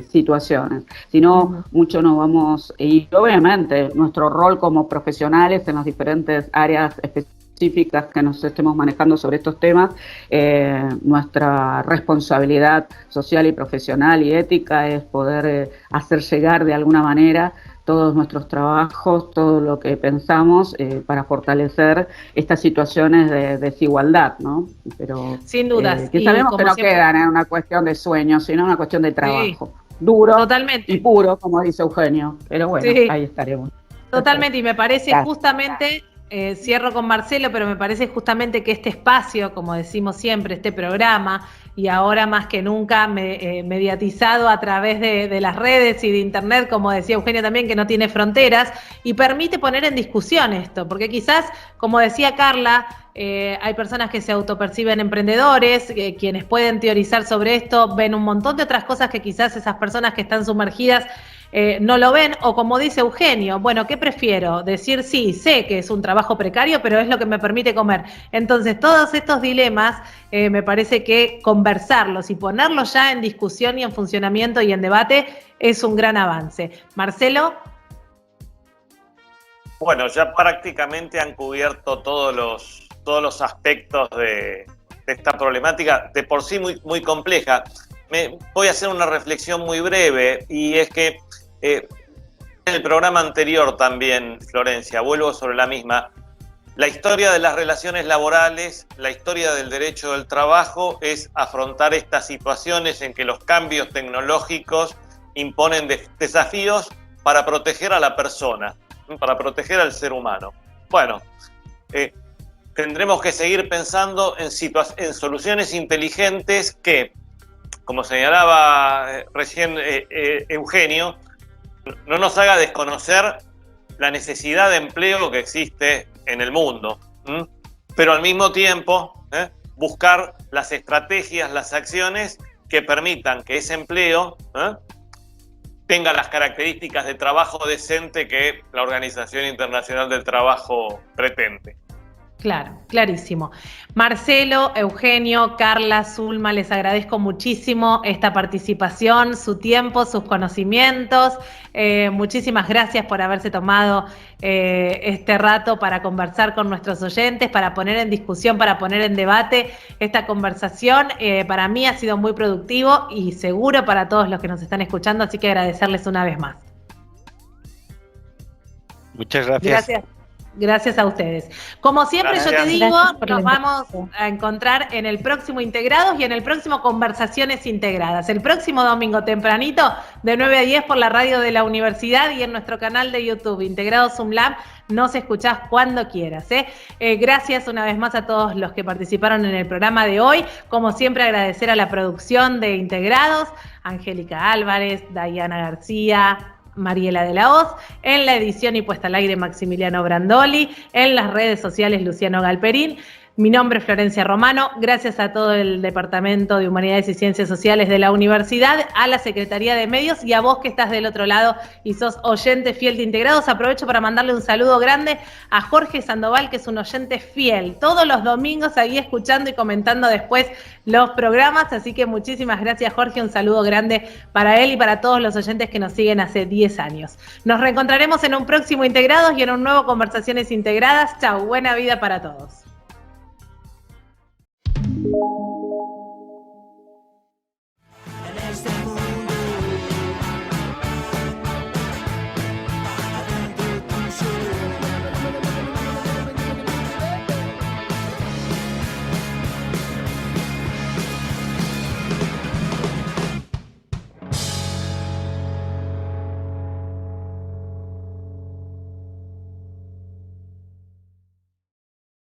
situaciones, si no, mucho no vamos, y obviamente nuestro rol como profesionales en las diferentes áreas específicas que nos estemos manejando sobre estos temas, nuestra responsabilidad social y profesional y ética es poder hacer llegar de alguna manera todos nuestros trabajos, todo lo que pensamos para fortalecer estas situaciones de desigualdad, ¿no? Pero sin dudas. Que sabemos que no quedan en una cuestión de sueños, sino una cuestión de trabajo. Sí, duro totalmente. Y puro, como dice Eugenio. Pero bueno, sí, ahí estaremos. Totalmente, y me parece justamente, cierro con Marcelo, pero me parece justamente que este espacio, como decimos siempre, este programa, y ahora más que nunca mediatizado a través de las redes y de internet, como decía Eugenio también, que no tiene fronteras, y permite poner en discusión esto, porque quizás, como decía Carla, hay personas que se autoperciben emprendedores, quienes pueden teorizar sobre esto, ven un montón de otras cosas que quizás esas personas que están sumergidas no lo ven, o como dice Eugenio, bueno, ¿qué prefiero? Decir sí, sé que es un trabajo precario, pero es lo que me permite comer. Entonces, todos estos dilemas, me parece que conversarlos y ponerlos ya en discusión y en funcionamiento y en debate es un gran avance. Marcelo. Bueno, ya prácticamente han cubierto todos los aspectos de esta problemática, de por sí muy compleja. Voy a hacer una reflexión muy breve, y es que en el programa anterior también, Florencia, vuelvo sobre la misma, la historia de las relaciones laborales, la historia del derecho del trabajo es afrontar estas situaciones en que los cambios tecnológicos imponen desafíos para proteger a la persona, para proteger al ser humano. Bueno, tendremos que seguir pensando en soluciones inteligentes que, como señalaba recién Eugenio, no nos haga desconocer la necesidad de empleo que existe en el mundo, pero al mismo tiempo buscar las estrategias, las acciones que permitan que ese empleo tenga las características de trabajo decente que la Organización Internacional del Trabajo pretende. Claro, clarísimo. Marcelo, Eugenio, Carla, Zulma, les agradezco muchísimo esta participación, su tiempo, sus conocimientos. Muchísimas gracias por haberse tomado este rato para conversar con nuestros oyentes, para poner en discusión, para poner en debate esta conversación. Para mí ha sido muy productivo y seguro para todos los que nos están escuchando, así que agradecerles una vez más. Muchas gracias. Gracias a ustedes. Como siempre yo te digo, nos vamos a encontrar en el próximo Integrados y en el próximo Conversaciones Integradas. El próximo domingo tempranito, de 9 a 10 por la radio de la universidad y en nuestro canal de YouTube, Integrados UMLAB, nos escuchás cuando quieras. Gracias una vez más a todos los que participaron en el programa de hoy. Como siempre, agradecer a la producción de Integrados, Angélica Álvarez, Dayana García, Mariela de la Hoz, en la edición y puesta al aire Maximiliano Brandoli, en las redes sociales Luciano Galperín. Mi nombre es Florencia Romano, gracias a todo el Departamento de Humanidades y Ciencias Sociales de la Universidad, a la Secretaría de Medios y a vos que estás del otro lado y sos oyente fiel de Integrados. Aprovecho para mandarle un saludo grande a Jorge Sandoval, que es un oyente fiel, todos los domingos ahí escuchando y comentando después los programas, así que muchísimas gracias Jorge, un saludo grande para él y para todos los oyentes que nos siguen hace 10 años. Nos reencontraremos en un próximo Integrados y en un nuevo Conversaciones Integradas. Chau, buena vida para todos.